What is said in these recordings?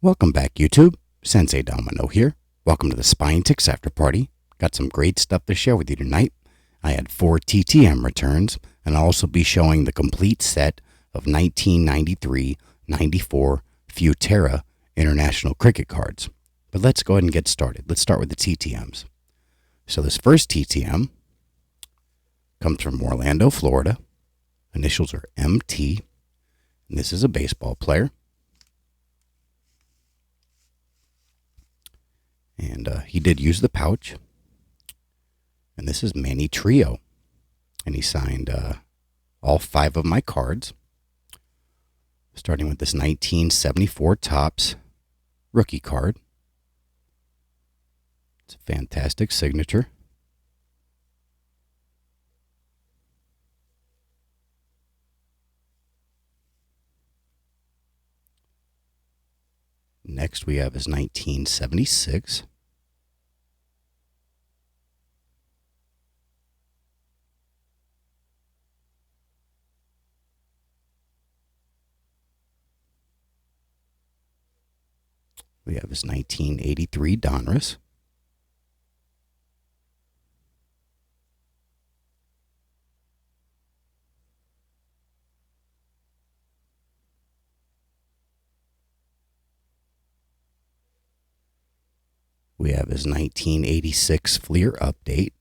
Welcome back, YouTube. Sensei Domino here. Welcome to the Spine Ticks After Party. Got some great stuff to share with you tonight. I had 4 TTM returns, and I'll also be showing the complete set of 1993-94 Futera International Cricket cards. But let's go ahead and get started. Let's start with the TTMs. So this first TTM comes from Orlando, Florida. Initials are MT, and this is a baseball player. And he did use the pouch. And this is Manny Trio. And he signed all 5 of my cards. Starting with this 1974 Topps rookie card. It's a fantastic signature. Next we have his 1976. We have his 1983 Donruss. We have his 1986 Fleer Update.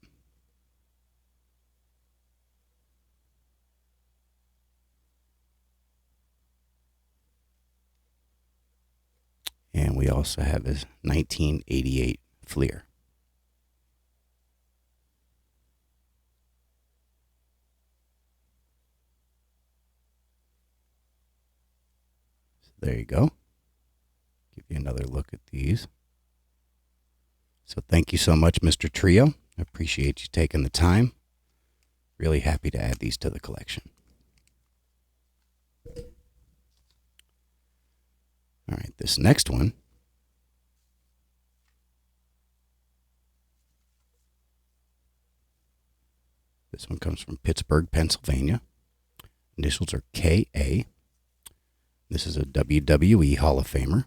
And we also have his 1988 Fleer. So there you go. Give you another look at these. So thank you so much, Mr. Trio. I appreciate you taking the time. Really happy to add these to the collection. All right, this next one. This one comes from Pittsburgh, Pennsylvania. Initials are KA. This is a WWE Hall of Famer.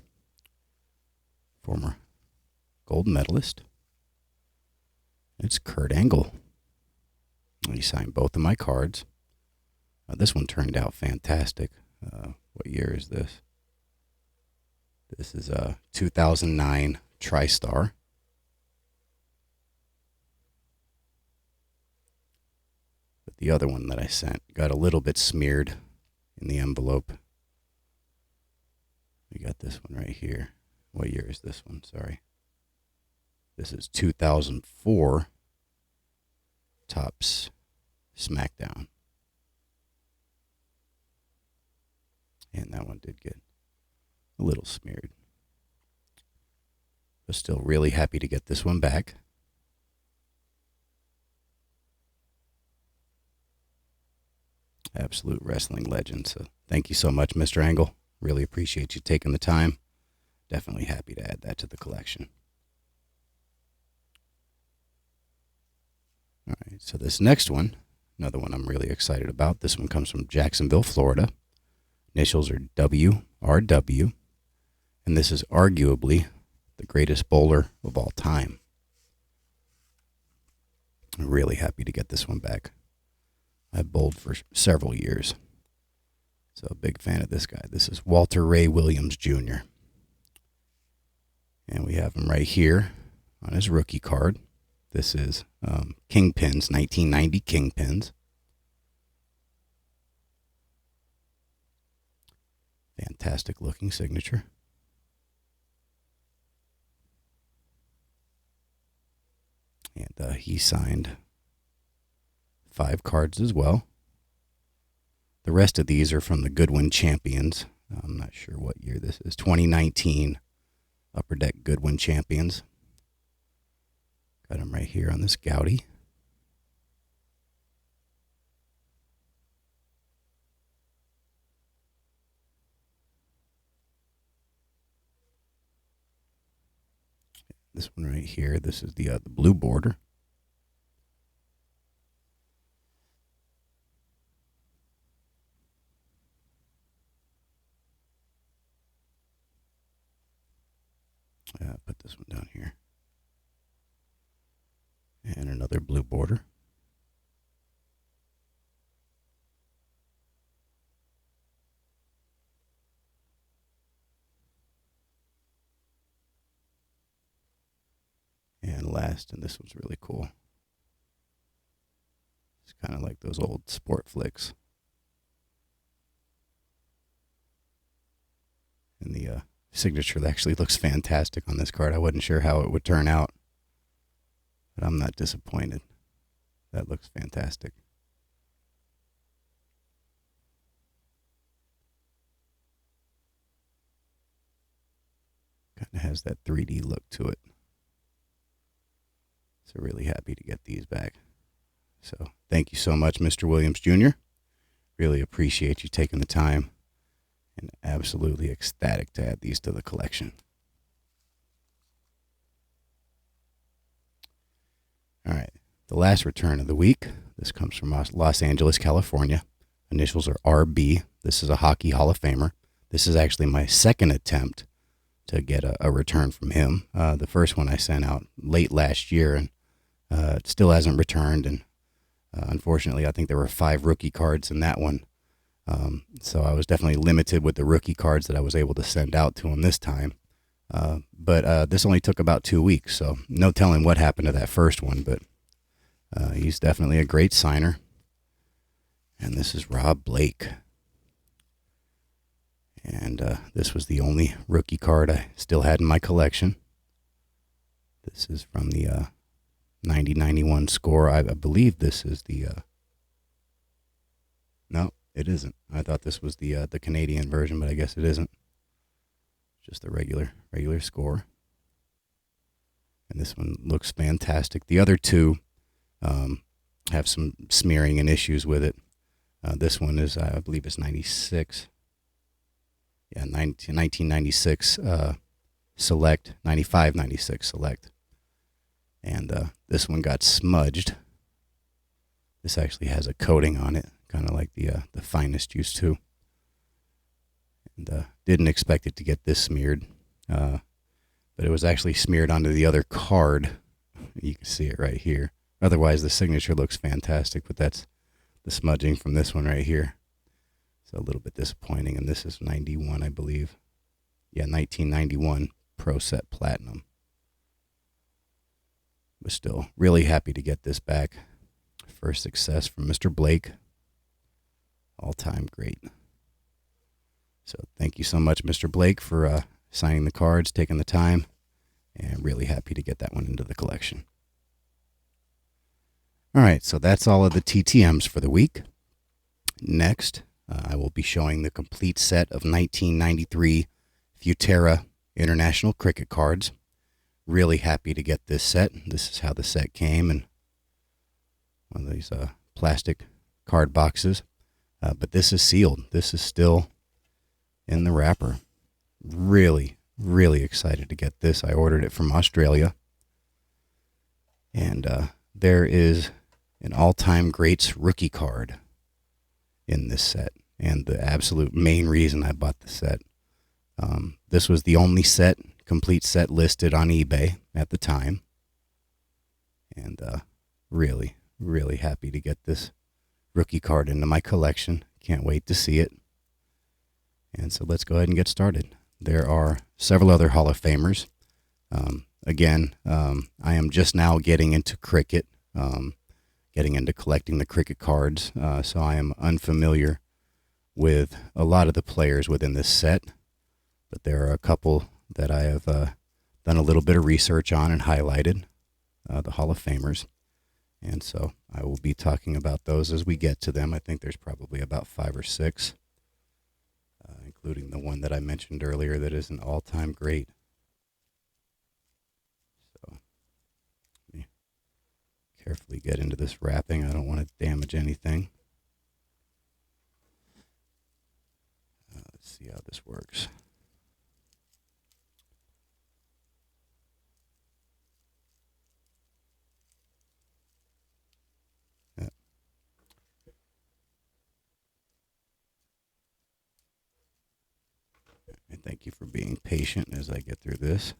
Former gold medalist. It's Kurt Angle. He signed both of my cards. This one turned out fantastic. What year is this? This is a 2009 TriStar. But the other one that I sent got a little bit smeared in the envelope. We got this one right here. What year is this one? Sorry. This is 2004 Topps SmackDown. And that one did get a little smeared. But still really happy to get this one back. Absolute wrestling legend. So thank you so much, Mr. Angle. Really appreciate you taking the time. Definitely happy to add that to the collection. All right, so this next one, another one I'm really excited about. This one comes from Jacksonville, Florida. Initials are WRW. And this is arguably the greatest bowler of all time. I'm really happy to get this one back. I've bowled for several years. So a big fan of this guy. This is Walter Ray Williams Jr. And we have him right here on his rookie card. This is Kingpins, 1990 Kingpins. Fantastic looking signature. And he signed 5 cards as well. The rest of these are from the Goodwin Champions. I'm not sure what year this is. 2019 Upper Deck Goodwin Champions. Got him right here on this Gouty. This one right here, this is the blue border. Put this one down here. And another blue border. And last, and this one's really cool. It's kind of like those old sport flicks. And the signature actually looks fantastic on this card. I wasn't sure how it would turn out, but I'm not disappointed. That looks fantastic. Kind of has that 3D look to it. So really happy to get these back. So thank you so much, Mr. Williams Jr. Really appreciate you taking the time, and absolutely ecstatic to add these to the collection. All right, the last return of the week. This comes from Los Angeles, California. Initials are RB. This is a Hockey Hall of Famer. This is actually my second attempt to get a return from him. The first one I sent out late last year, and it still hasn't returned. And unfortunately, I think there were 5 rookie cards in that one. So I was definitely limited with the rookie cards that I was able to send out to him this time. But this only took about 2 weeks, so no telling what happened to that first one. But he's definitely a great signer. And this is Rob Blake. And this was the only rookie card I still had in my collection. This is from the 90-91 score. I believe this is the... No, it isn't. I thought this was the Canadian version, but I guess it isn't. Just the regular score. And this one looks fantastic. The other two have some smearing and issues with it. This one is, I believe it's 96. Yeah, 1996 Select, 95-96 Select. And this one got smudged. This actually has a coating on it, kind of like the Finest used to. And didn't expect it to get this smeared. But it was actually smeared onto the other card. You can see it right here. Otherwise, the signature looks fantastic, but that's the smudging from this one right here. So a little bit disappointing. And this is 91, I believe. Yeah, 1991 Pro Set Platinum. But still, really happy to get this back. First success from Mr. Blake. All-time great. So thank you so much, Mr. Blake, for signing the cards, taking the time, and really happy to get that one into the collection. All right, so that's all of the TTMs for the week. Next, I will be showing the complete set of 1993 Futera International Cricket cards. Really happy to get this set. This is how the set came in one of these plastic card boxes. But this is sealed. This is still in the wrapper. Really, really excited to get this. I ordered it from Australia. And there is an all-time greats rookie card in this set. And the absolute main reason I bought the set. This was the only set, complete set listed on eBay at the time. And really, really happy to get this rookie card into my collection. Can't wait to see it. And so let's go ahead and get started. There are several other Hall of Famers. Again, I am just now getting into cricket, getting into collecting the cricket cards. So I am unfamiliar with a lot of the players within this set. But there are a couple that I have done a little bit of research on and highlighted, the Hall of Famers. And so I will be talking about those as we get to them. I think there's probably about 5 or 6, including the one that I mentioned earlier that is an all-time great. So let me carefully get into this wrapping. I don't want to damage anything. Let's see how this works. And thank you for being patient as I get through this.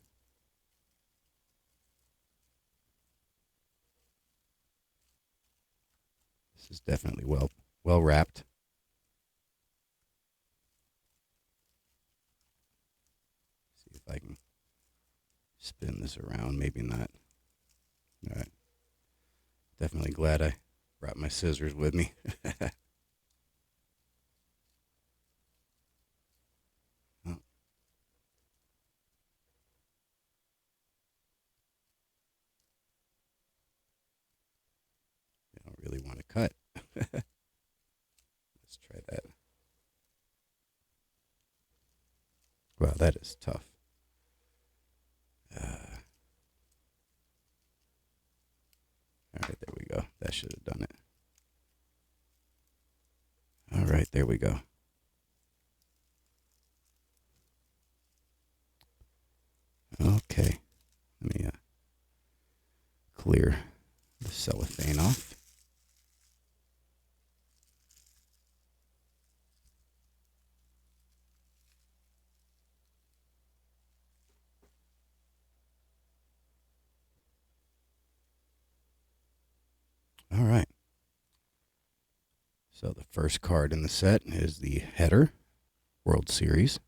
This is definitely well wrapped. See if I can spin this around. Maybe not. All right. Definitely glad I brought my scissors with me. Oh, I don't really want to cut. Let's try that. Wow, that is tough. All right, there we go. That should have done it. All right, there we go. Okay, let me clear the cellophane off. All right. So the first card in the set is the header, World Series.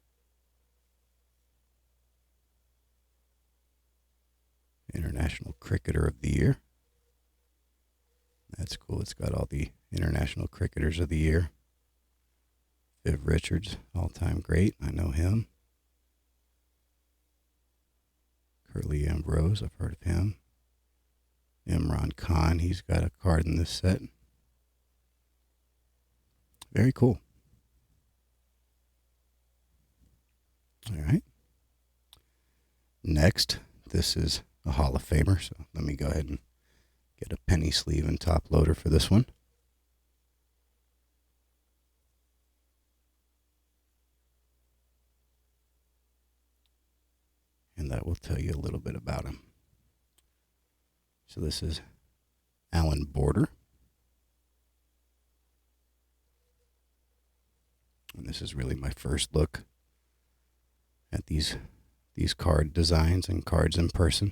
International Cricketer of the Year. That's cool. It's got all the International Cricketers of the Year. Viv Richards, all-time great. I know him. Curly Ambrose, I've heard of him. Imran Khan, he's got a card in this set. Very cool. All right. Next, this is a Hall of Famer, so let me go ahead and get a penny sleeve and top loader for this one. And that will tell you a little bit about him. So this is Alan Border. And this is really my first look at these card designs and cards in person.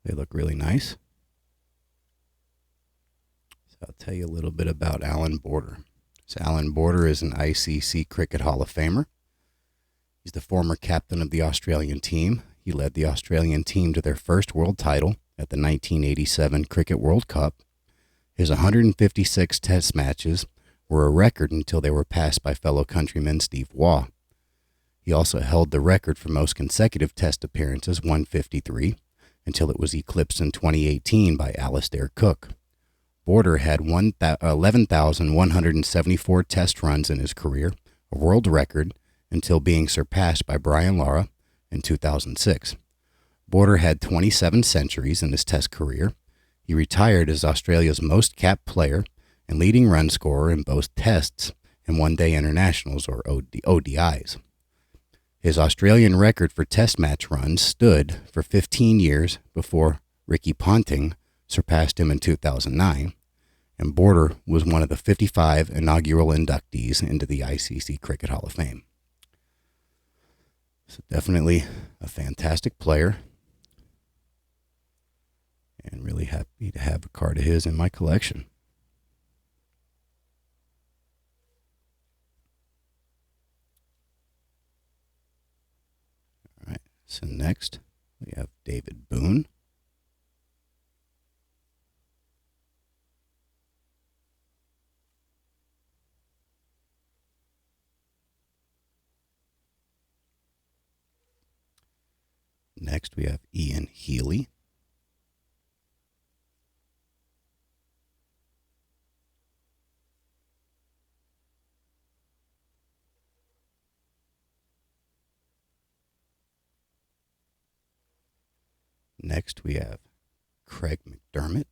They look really nice. So I'll tell you a little bit about Alan Border. So Alan Border is an ICC Cricket Hall of Famer. He's the former captain of the Australian team. He led the Australian team to their first world title at the 1987 Cricket World Cup. His 156 test matches were a record until they were passed by fellow countryman Steve Waugh. He also held the record for most consecutive test appearances, 153, until it was eclipsed in 2018 by Alistair Cook. Border had 11,174 test runs in his career, a world record, until being surpassed by Brian Lara in 2006. Border had 27 centuries in his test career. He retired as Australia's most capped player and leading run scorer in both tests and one-day internationals, or ODIs. His Australian record for test match runs stood for 15 years before Ricky Ponting surpassed him in 2009, and Border was one of the 55 inaugural inductees into the ICC Cricket Hall of Fame. So definitely a fantastic player, and really happy to have a card of his in my collection. All right, so next we have David Boone. Next, we have Ian Healy. Next, we have Craig McDermott.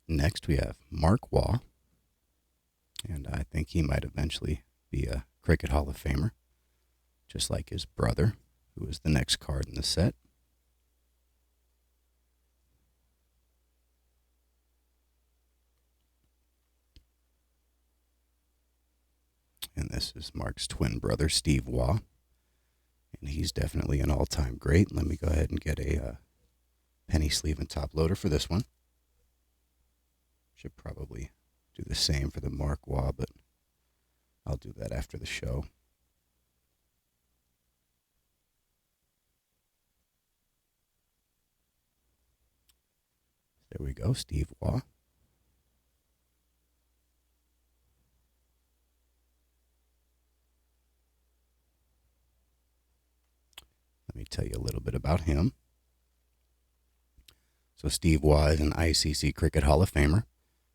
Next, we have Mark Waugh, and I think he might eventually be a Cricket Hall of Famer, just like his brother, who is the next card in the set. And this is Mark's twin brother, Steve Waugh. And he's definitely an all-time great. Let me go ahead and get a penny sleeve and top loader for this one. Should probably do the same for the Mark Waugh, but I'll do that after the show. There we go, Steve Waugh. Let me tell you a little bit about him. So Steve Waugh is an ICC Cricket Hall of Famer,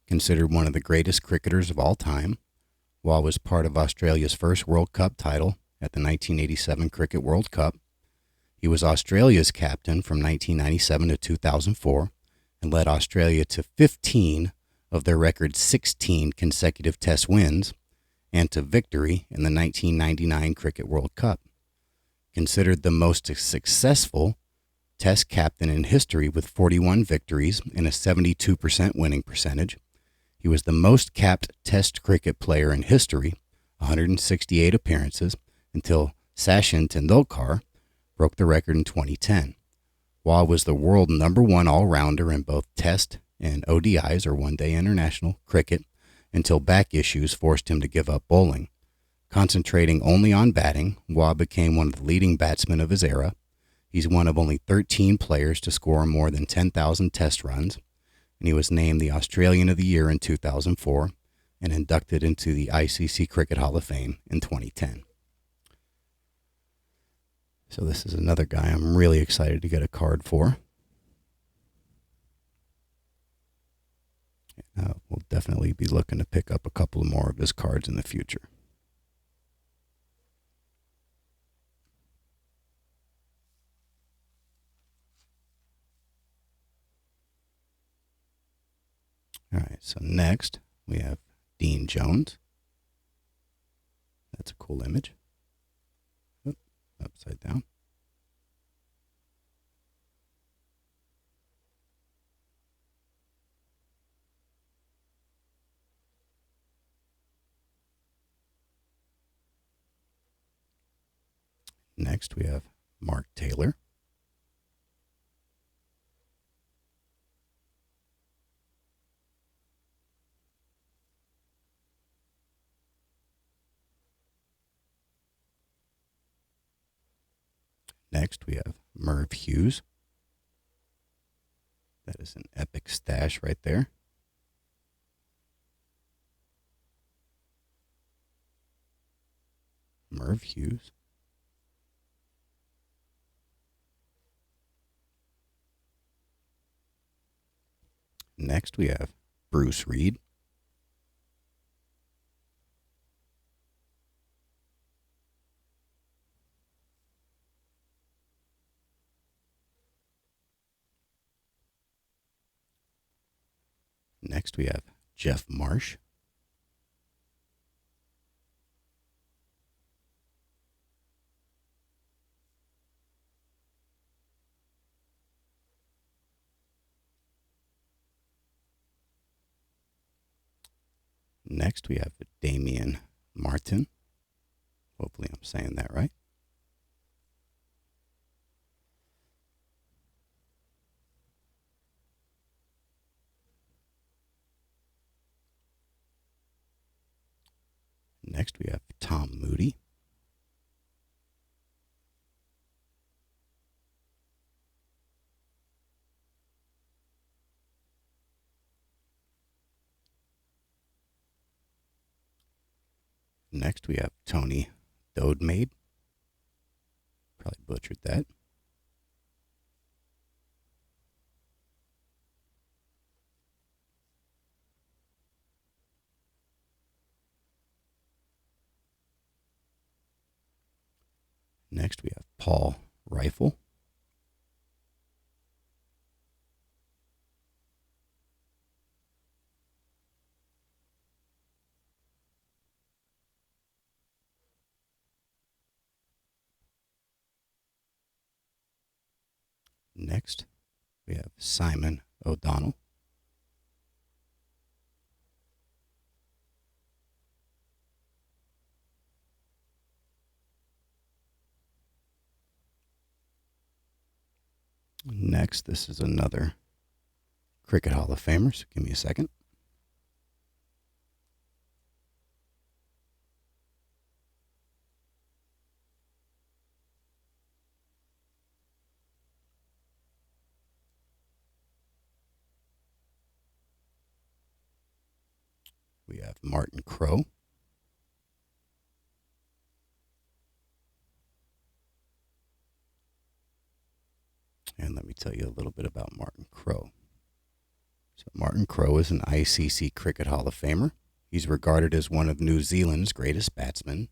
considered one of the greatest cricketers of all time. Waugh was part of Australia's first World Cup title at the 1987 Cricket World Cup. He was Australia's captain from 1997 to 2004 and led Australia to 15 of their record 16 consecutive Test wins and to victory in the 1999 Cricket World Cup. Considered the most successful Test captain in history with 41 victories and a 72% winning percentage, he was the most capped Test cricket player in history, 168 appearances, until Sachin Tendulkar broke the record in 2010. Waugh was the world #1 all-rounder in both Test and ODIs, or one-day international cricket, until back issues forced him to give up bowling. Concentrating only on batting, Waugh became one of the leading batsmen of his era. He's one of only 13 players to score more than 10,000 Test runs, and he was named the Australian of the Year in 2004 and inducted into the ICC Cricket Hall of Fame in 2010. So this is another guy I'm really excited to get a card for. We'll definitely be looking to pick up a couple more of his cards in the future. All right, so next we have Dean Jones. That's a cool image. Oop, upside down. Next we have Mark Taylor. Next, we have Merv Hughes. That is an epic stash right there. Merv Hughes. Next, we have Bruce Reed. Next, we have Jeff Marsh. Next, we have Damian Martin. Hopefully, I'm saying that right. Next, we have Tom Moody. Next, we have Tony Dodemaide. Probably butchered that. Next, we have Paul Rifle. Next, we have Simon O'Donnell. Next, this is another Cricket Hall of Famer, so give me a second. We have Martin Crowe. And let me tell you a little bit about Martin Crowe. So Martin Crowe is an ICC Cricket Hall of Famer. He's regarded as one of New Zealand's greatest batsmen.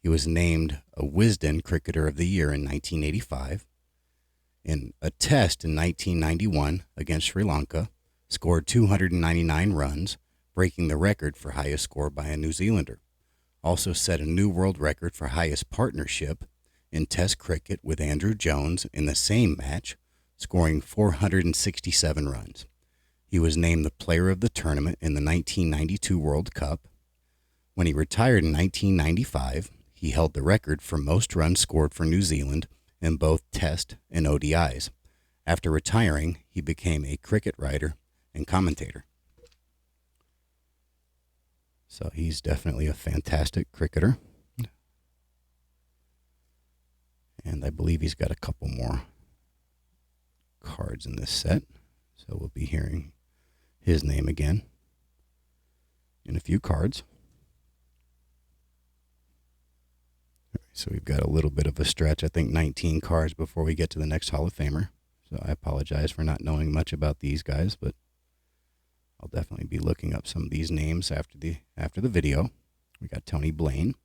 He was named a Wisden Cricketer of the Year in 1985. In a test in 1991 against Sri Lanka, scored 299 runs, breaking the record for highest score by a New Zealander. Also set a new world record for highest partnership in Test cricket with Andrew Jones in the same match, scoring 467 runs. He was named the player of the tournament in the 1992 World Cup. When he retired in 1995, he held the record for most runs scored for New Zealand in both Test and ODIs. After retiring, he became a cricket writer and commentator. So he's definitely a fantastic cricketer. And I believe he's got a couple more cards in this set. So we'll be hearing his name again in a few cards. All right, so we've got a little bit of a stretch. I think 19 cards before we get to the next Hall of Famer. So I apologize for not knowing much about these guys, but I'll definitely be looking up some of these names after the video. We got Tony Blaine.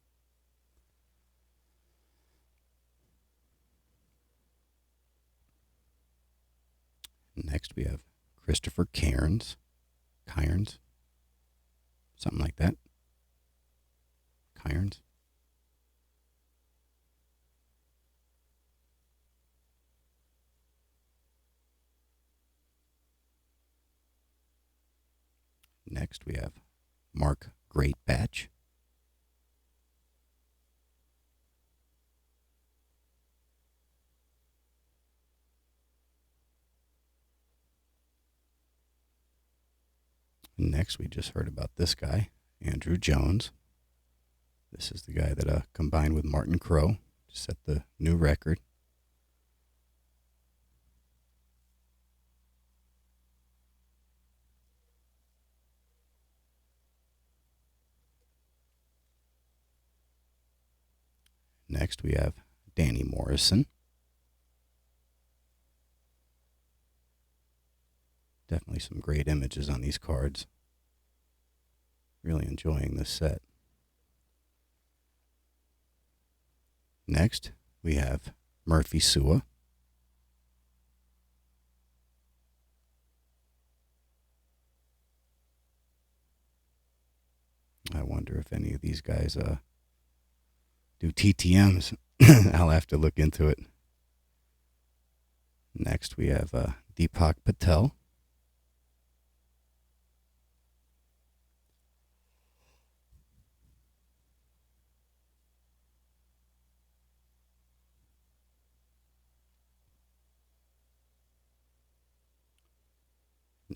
Next, we have Christopher Cairns, something like that. Cairns. Next, we have Mark Greatbatch. Next, we just heard about this guy, Andrew Jones. This is the guy that combined with Martin Crowe to set the new record. Next, we have Danny Morrison. Definitely some great images on these cards. Really enjoying this set. Next, we have Murphy Sua. I wonder if any of these guys do TTMs. I'll have to look into it. Next, we have Deepak Patel.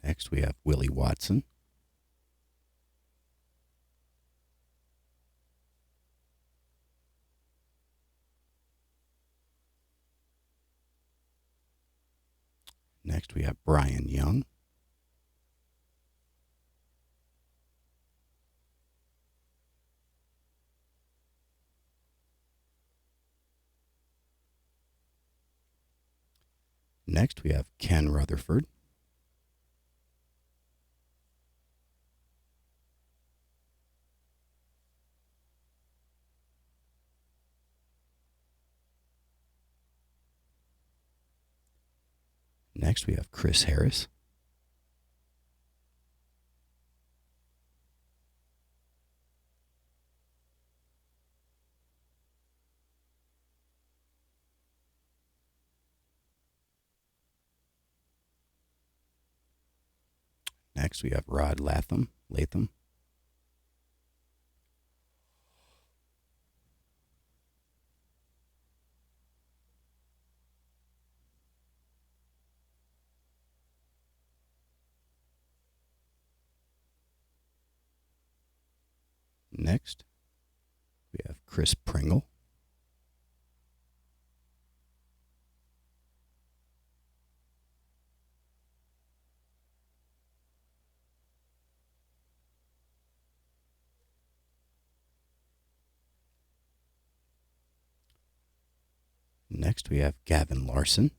Next, we have Willie Watson. Next, we have Brian Young. Next, we have Ken Rutherford. Next, we have Chris Harris. Next, we have Rod Latham. Next, we have Chris Pringle. Next, we have Gavin Larson.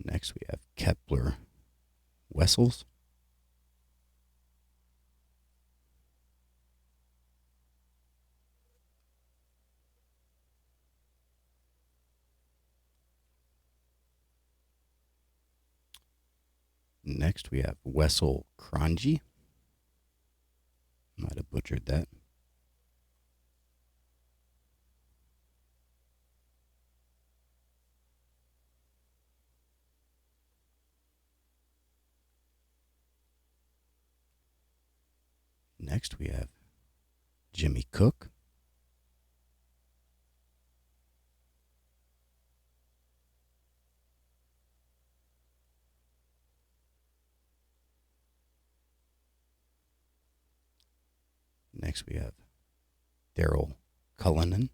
Next, we have Kepler Wessels. Next, we have Wessel Kranji. Might have butchered that. Next, we have Jimmy Cook. Next, we have Daryl Cullinan.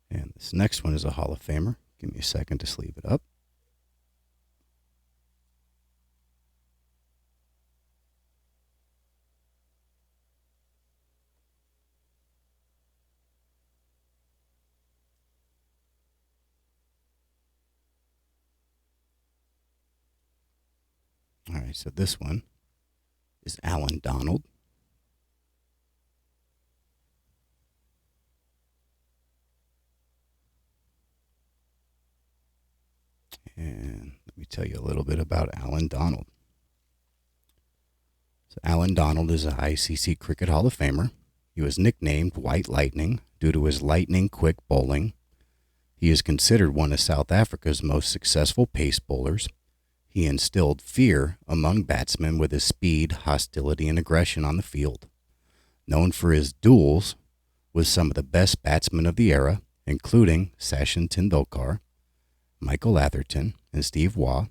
And this next one is a Hall of Famer. Give me a second to sleeve it up. All right, so this one is Alan Donald. And let me tell you a little bit about Alan Donald. So Alan Donald is an ICC Cricket Hall of Famer. He was nicknamed White Lightning due to his lightning quick bowling. He is considered one of South Africa's most successful pace bowlers. He instilled fear among batsmen with his speed, hostility, and aggression on the field. Known for his duels with some of the best batsmen of the era, including Sachin Tendulkar, Michael Atherton, and Steve Waugh.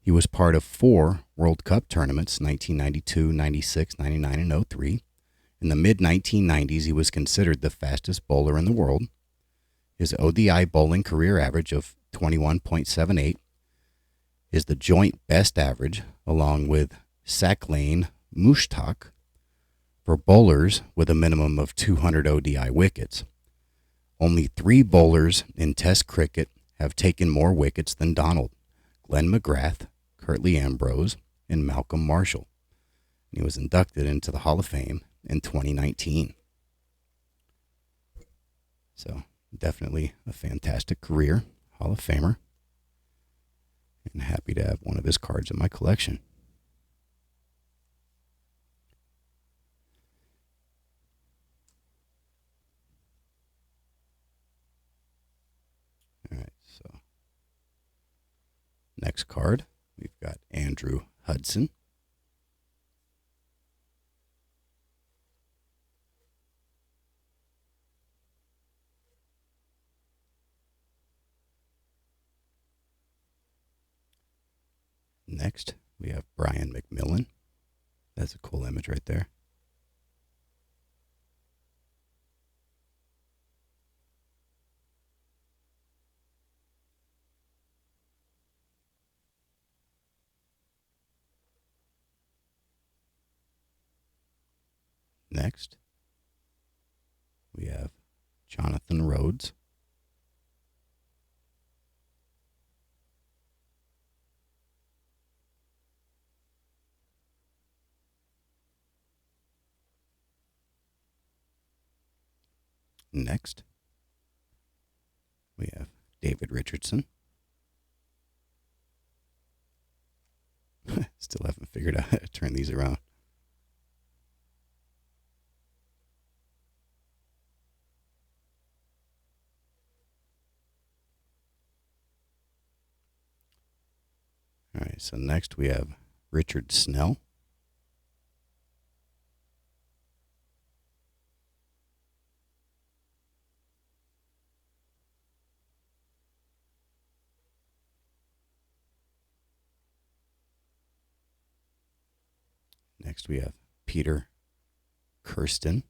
He was part of 4 World Cup tournaments, 1992, 96, 99, and 03. In the mid-1990s, he was considered the fastest bowler in the world. His ODI bowling career average of 21.78 is the joint best average, along with Saqlain Mushtaq, for bowlers with a minimum of 200 ODI wickets. Only 3 bowlers in Test cricket have taken more wickets than Donald: Glenn McGrath, Curtly Ambrose, and Malcolm Marshall. He was inducted into the Hall of Fame in 2019. So definitely a fantastic career, Hall of Famer, and happy to have one of his cards in my collection. All right, so next card, we've got Andrew Hudson. Next, we have Brian McMillan. That's a cool image right there. Next, we have Jonathan Rhodes. Next, we have David Richardson. Still haven't figured out how to turn these around. right, so next we have Richard Snell. Next we have Peter Kirsten.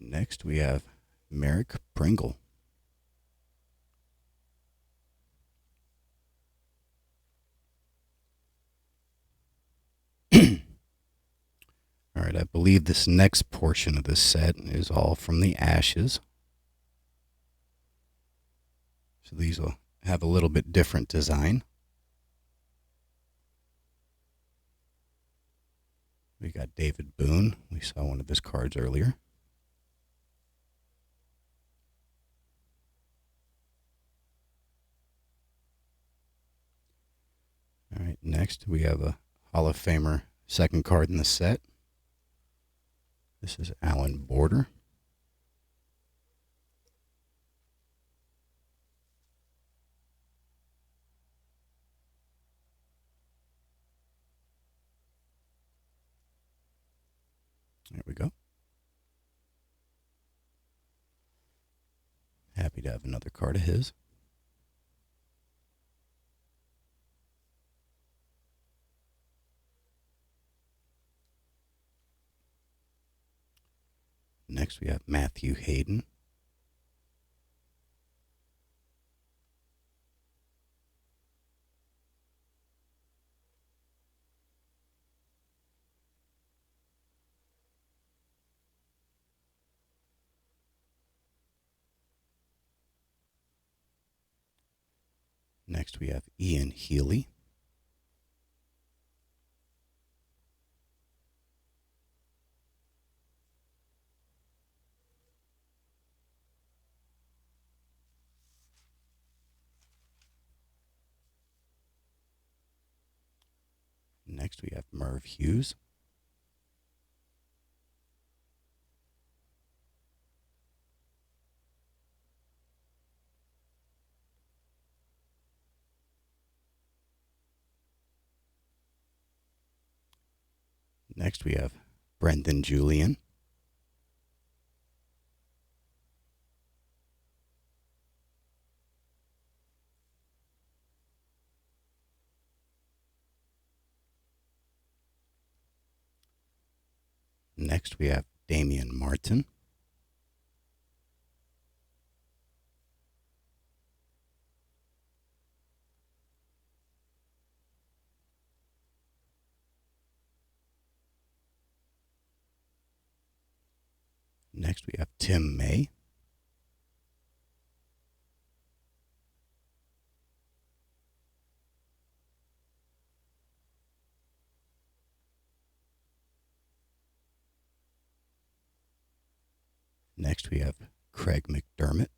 Next we have Merrick Pringle. All right, I believe this next portion of this set is all from the Ashes. So these will have a little bit different design. We got David Boone. We saw one of his cards earlier. All right, next we have a Hall of Famer second card in the set. This is Alan Border. There we go. Happy to have another card of his. Next we have Matthew Hayden. Next we have Ian Healy. Next we have Merv Hughes. Next we have Brendan Julian. Next we have Damian Martin. Next we have Tim May. Next we have Craig McDermott.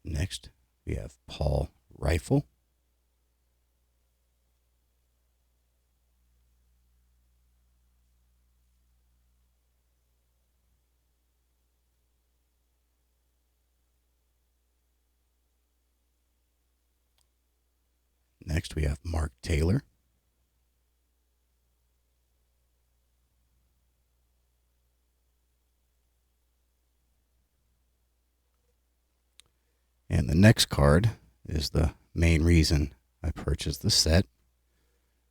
Next we have Paul Rifle. Next we have Mark Taylor. And the next card is the main reason I purchased the set.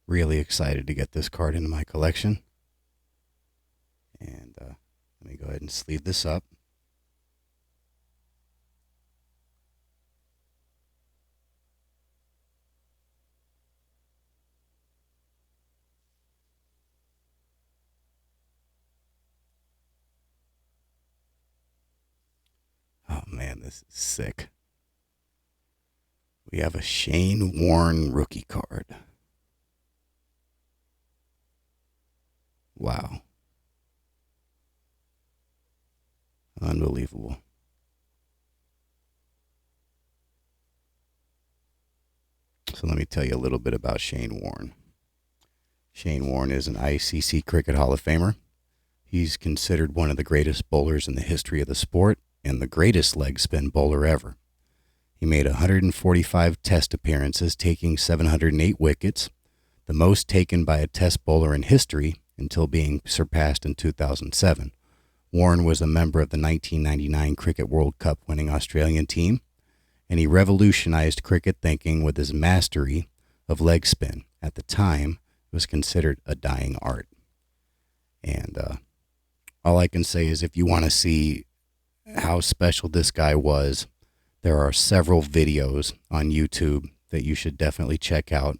Really excited to get this card into my collection. And let me go ahead and sleeve this up. Oh man, this is sick. We have a Shane Warne rookie card. Wow. Unbelievable. So let me tell you a little bit about Shane Warne. Shane Warne is an ICC Cricket Hall of Famer. He's considered one of the greatest bowlers in the history of the sport and the greatest leg spin bowler ever. He made 145 test appearances, taking 708 wickets, the most taken by a test bowler in history until being surpassed in 2007. Warne was a member of the 1999 Cricket World Cup winning Australian team, and he revolutionized cricket thinking with his mastery of leg spin. At the time, it was considered a dying art. And all I can say is if you want to see how special this guy was, there are several videos on YouTube that you should definitely check out.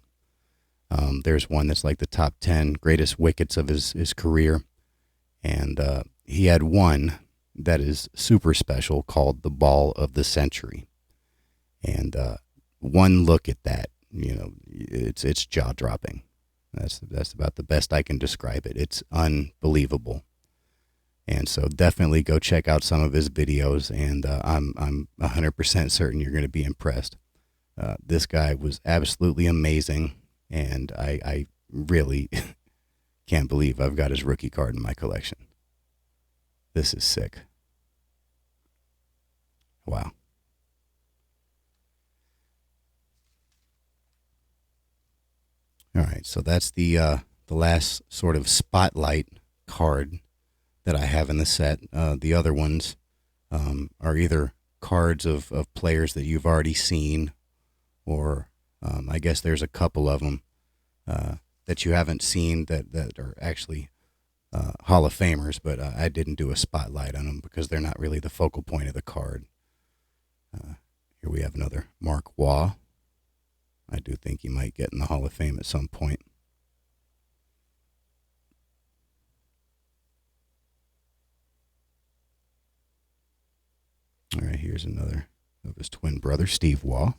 There's one that's like the top 10 greatest wickets of his career. And he had one that is super special called the Ball of the Century. And one look at that, it's jaw-dropping. That's about the best I can describe it. It's unbelievable. And so definitely go check out some of his videos, and I'm 100% certain you're going to be impressed. This guy was absolutely amazing, and I really can't believe I've got his rookie card in my collection. This is sick. Wow. All right, so that's the last sort of spotlight card that I have in the set. The other ones are either cards of players that you've already seen, or I guess there's a couple of them that you haven't seen that are actually Hall of Famers, but I didn't do a spotlight on them because they're not really the focal point of the card. Here we have another Mark Waugh. I do think he might get in the Hall of Fame at some point. All right, here's another of his twin brother, Steve Waugh,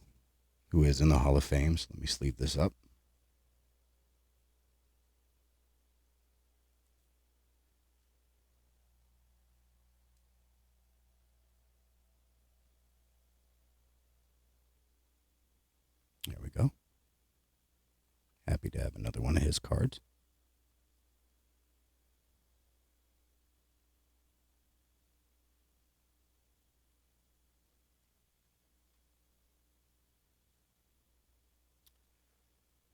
who is in the Hall of Fame. So let me sleeve this up. There we go. Happy to have another one of his cards.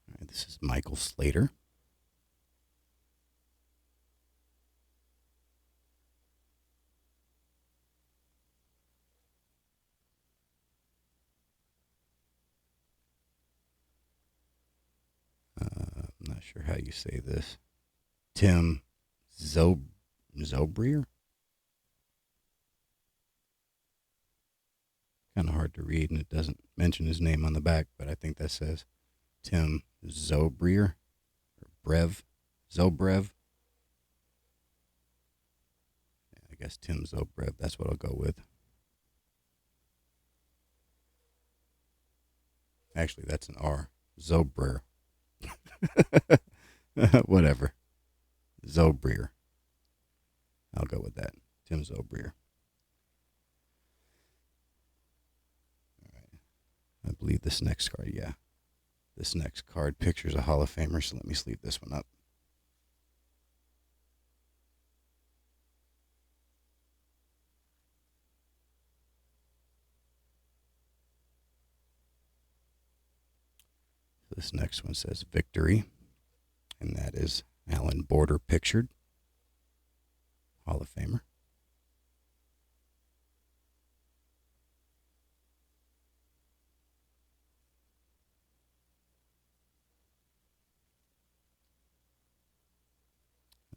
All right, this is Michael Slater. I'm not sure how you say this. Tim Zobrier? Kind of hard to read, and it doesn't mention his name on the back, but I think that says Tim Zobrier, or Zobrev. Yeah, I guess Tim Zobrev, that's what I'll go with. Actually, that's an R. Zobrer. Whatever. Zobrier. I'll go with that. Tim Zobrier. All right. I believe this next card, yeah. This next card pictures a Hall of Famer, so let me sleeve this one up. This next one says Victory, and that is Alan Border pictured, Hall of Famer.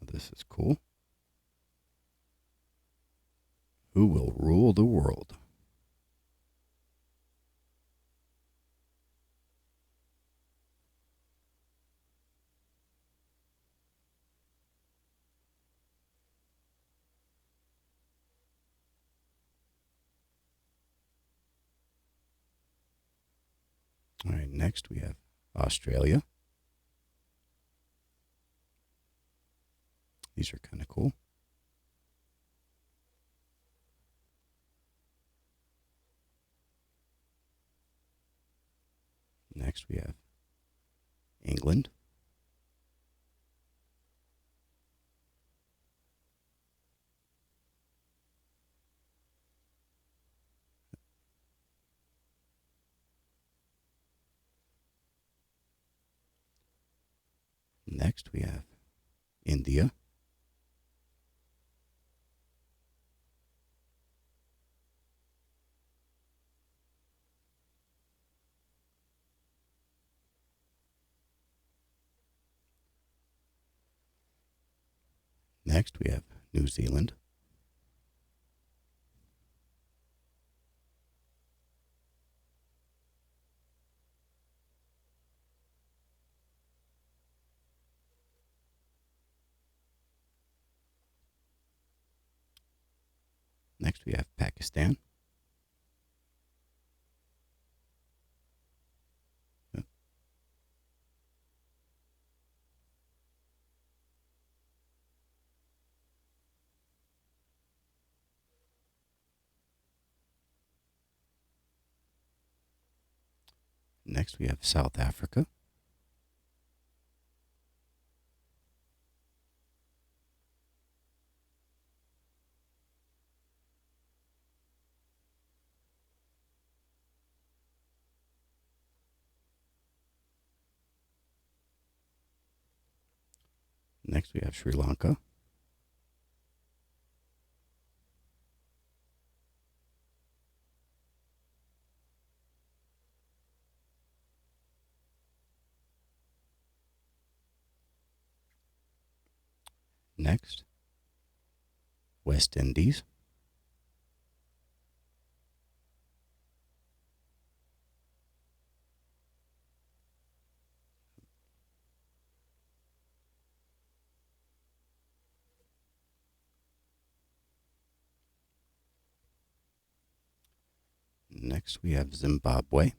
Now this is cool. Who will rule the world? All right, next we have Australia. These are kind of cool. Next we have England. Next we have India. Next we have New Zealand. Next we have Pakistan. Next we have South Africa. Next we have Sri Lanka. Next, West Indies. Next, we have Zimbabwe.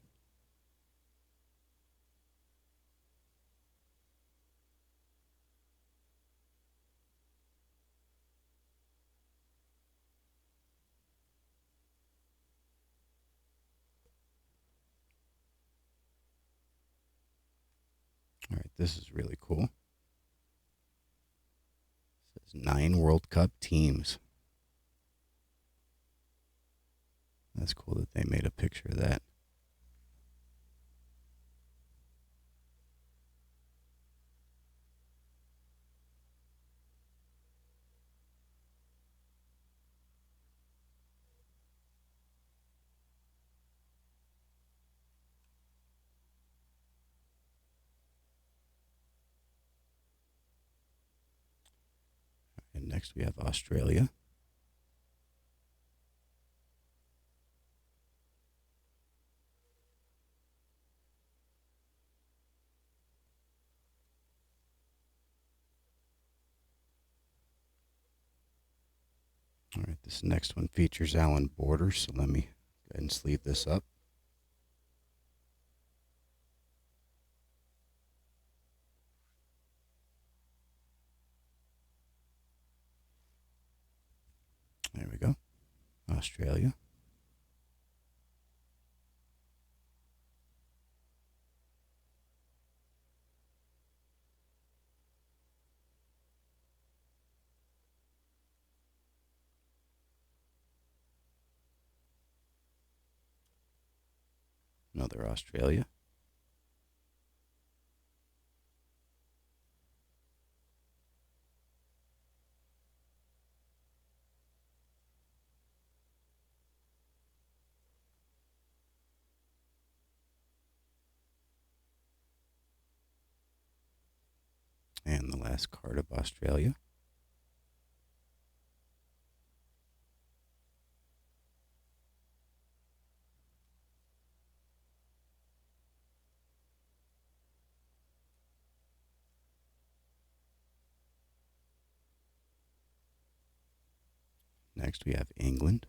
All right, this is really cool. It says 9 World Cup teams. That's cool that they made a picture of that. And next we have Australia. All right, this next one features Allen borders, so let me go ahead and sleeve this up. There we go. Australia. Another Australia. And the last card of Australia. Next we have England.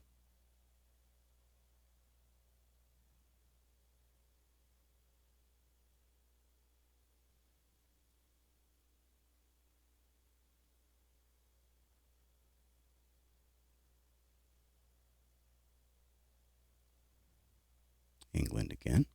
England again.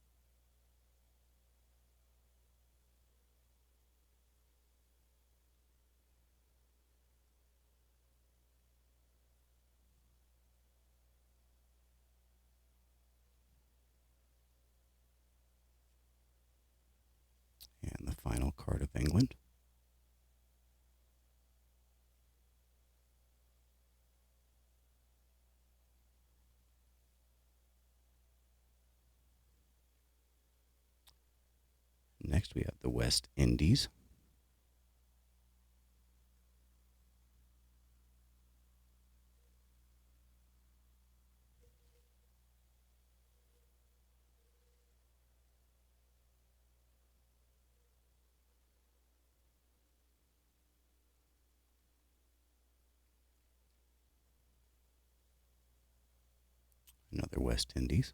And the final card of England. Next, we have the West Indies. Another West Indies.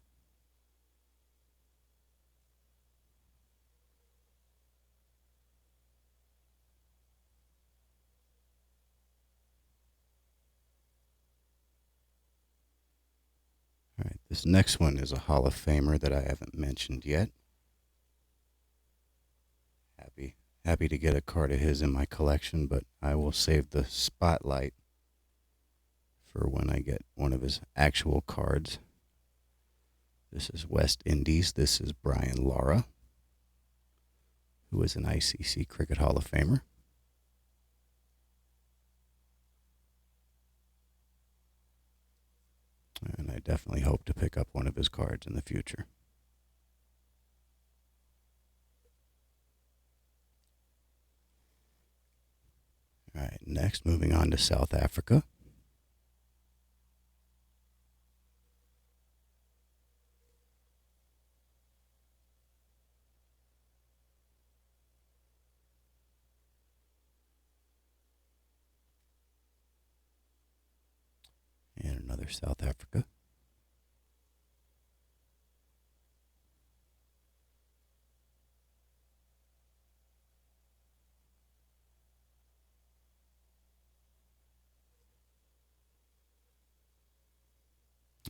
All right, this next one is a Hall of Famer that I haven't mentioned yet. Happy to get a card of his in my collection, but I will save the spotlight for when I get one of his actual cards. This is West Indies. This is Brian Lara, who is an ICC Cricket Hall of Famer. And I definitely hope to pick up one of his cards in the future. All right, next, moving on to South Africa. And another South Africa.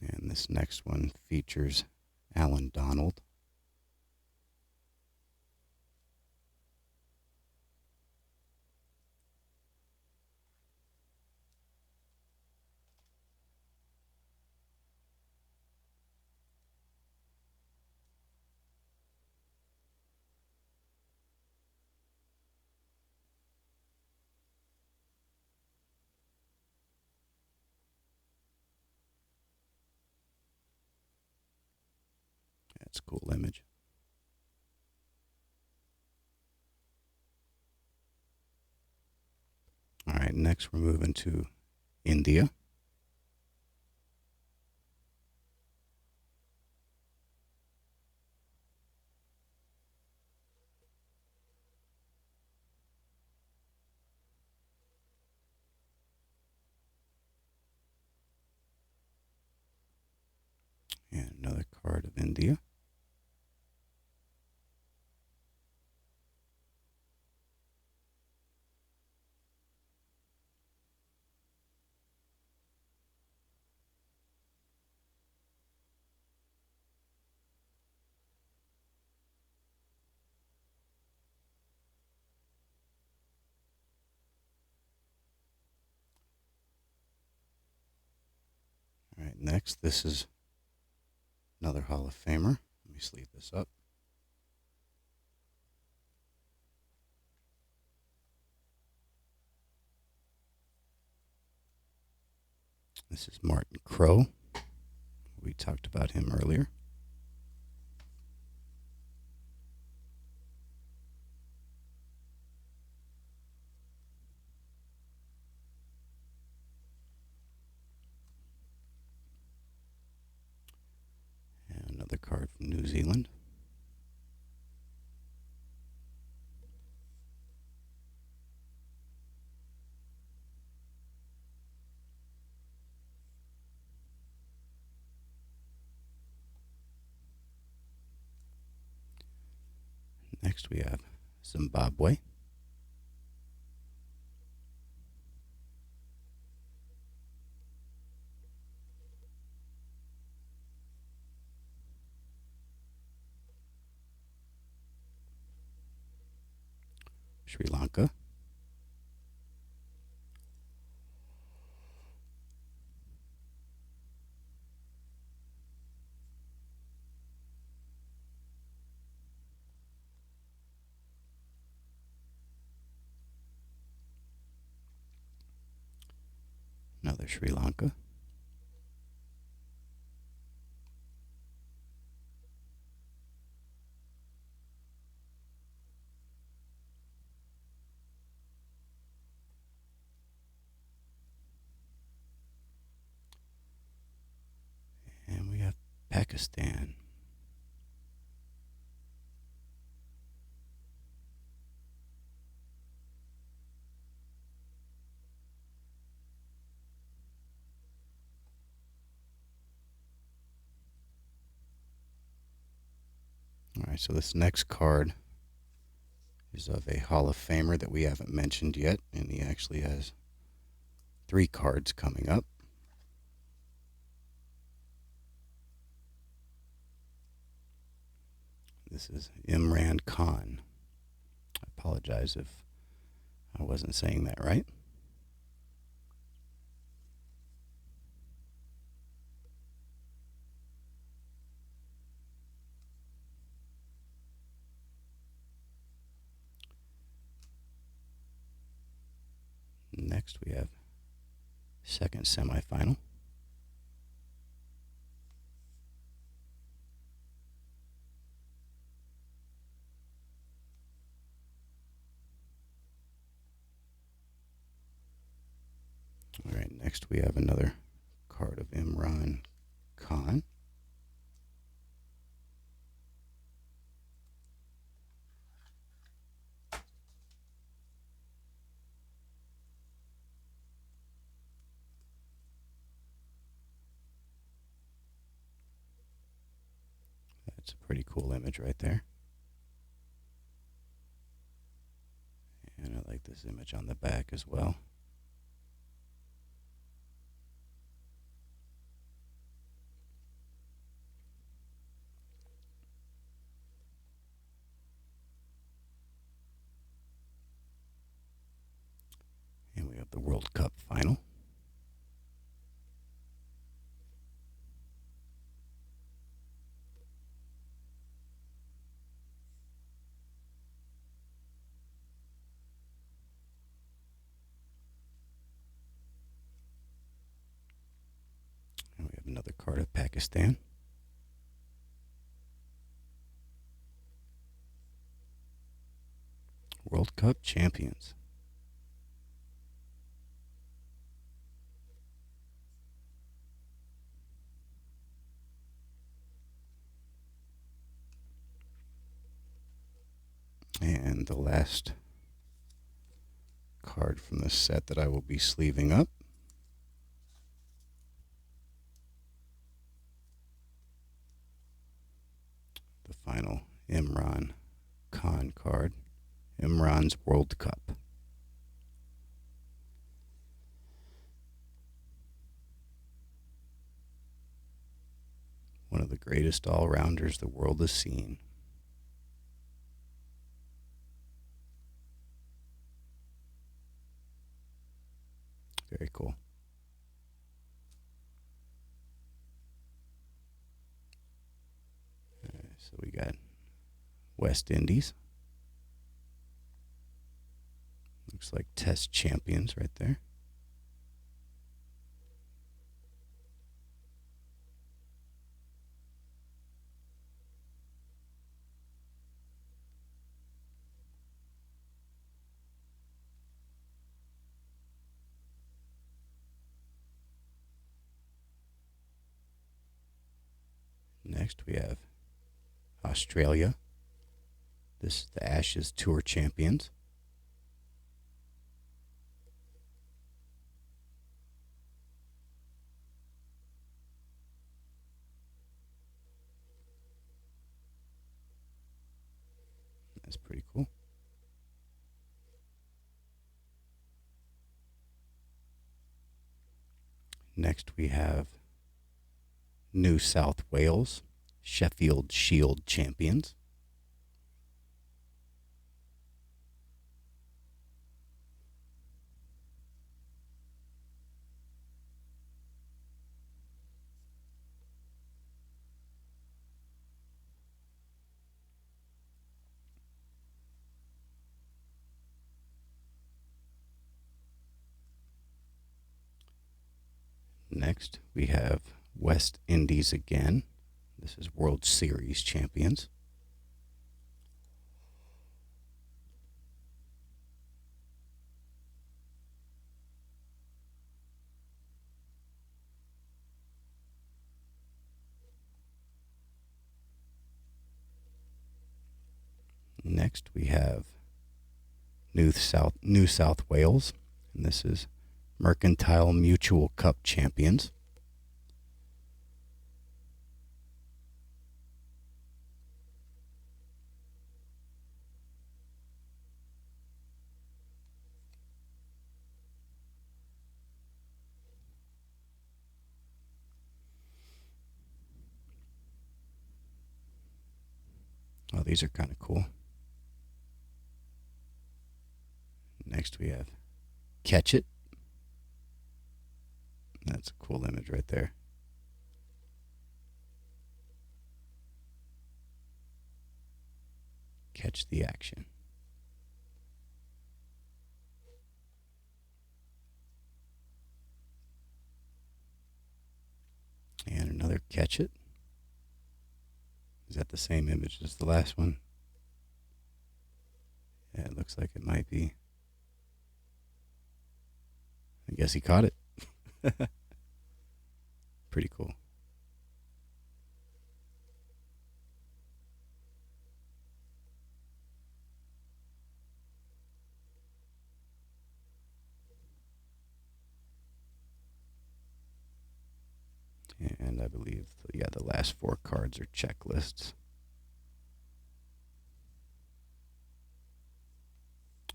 And this next one features Alan Donald. That's a cool image. All right, next we're moving to India. And another card of India. All right, next, this is another Hall of Famer. Let me sleeve this up. This is Martin Crowe. We talked about him earlier. And another card from New Zealand. Next we have Zimbabwe. Sri Lanka. Another Sri Lanka. And we have Pakistan. All right, so this next card is of a Hall of Famer that we haven't mentioned yet, and he actually has 3 cards coming up. This is Imran Khan. I apologize if I wasn't saying that right. Next we have second semifinal. All right, next we have another card of Imran Khan. That's a pretty cool image right there. And I like this image on the back as well. And we have the World Cup final. And we have another card of Pakistan. World Cup champions. And the last card from the set that I will be sleeving up. The final Imran Khan card. Imran's World Cup. One of the greatest all-rounders the world has seen. Very cool. So we got West Indies. Looks like Test champions right there. Next we have Australia. This is the Ashes Tour champions. That's pretty cool. Next we have New South Wales Sheffield Shield champions. Next, we have West Indies again. This is World Series champions. Next, we have New South Wales, and this is Mercantile Mutual Cup champions. Oh, these are kind of cool. Next we have Catch It. That's a cool image right there. Catch the action. And another Catch It. Is that the same image as the last one? Yeah, it looks like it might be. I guess he caught it. Pretty cool. And I believe, yeah, the last 4 cards are checklists.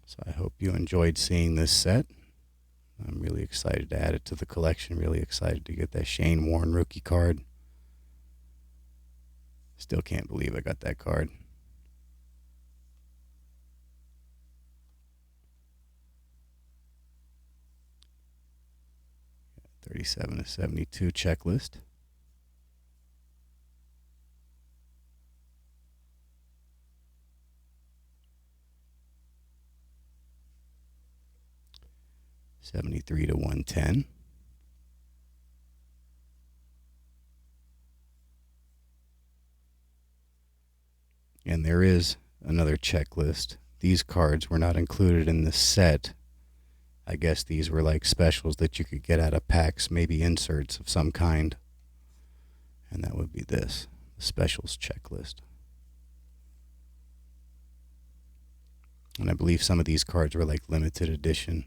So I hope you enjoyed seeing this set. I'm really excited to add it to the collection. Really excited to get that Shane Warne rookie card. Still can't believe I got that card. Got 37 to 72 checklist. $73 to $110. And there is another checklist. These cards were not included in the set. I guess these were like specials that you could get out of packs, maybe inserts of some kind. And that would be this, the specials checklist. And I believe some of these cards were like limited edition.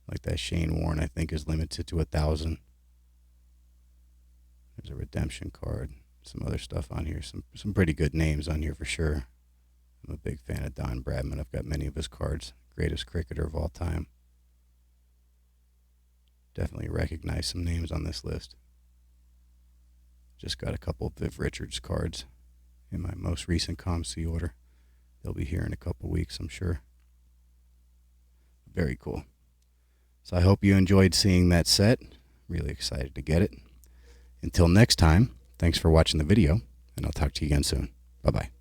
Like that Shane Warne, I think, is limited to 1,000. There's a redemption card. Some other stuff on here. Some pretty good names on here for sure. I'm a big fan of Don Bradman. I've got many of his cards. Greatest cricketer of all time. Definitely recognize some names on this list. Just got a couple of Viv Richards cards in my most recent ComC order. They'll be here in a couple weeks, I'm sure. Very cool. So I hope you enjoyed seeing that set. Really excited to get it. Until next time, thanks for watching the video, and I'll talk to you again soon. Bye-bye.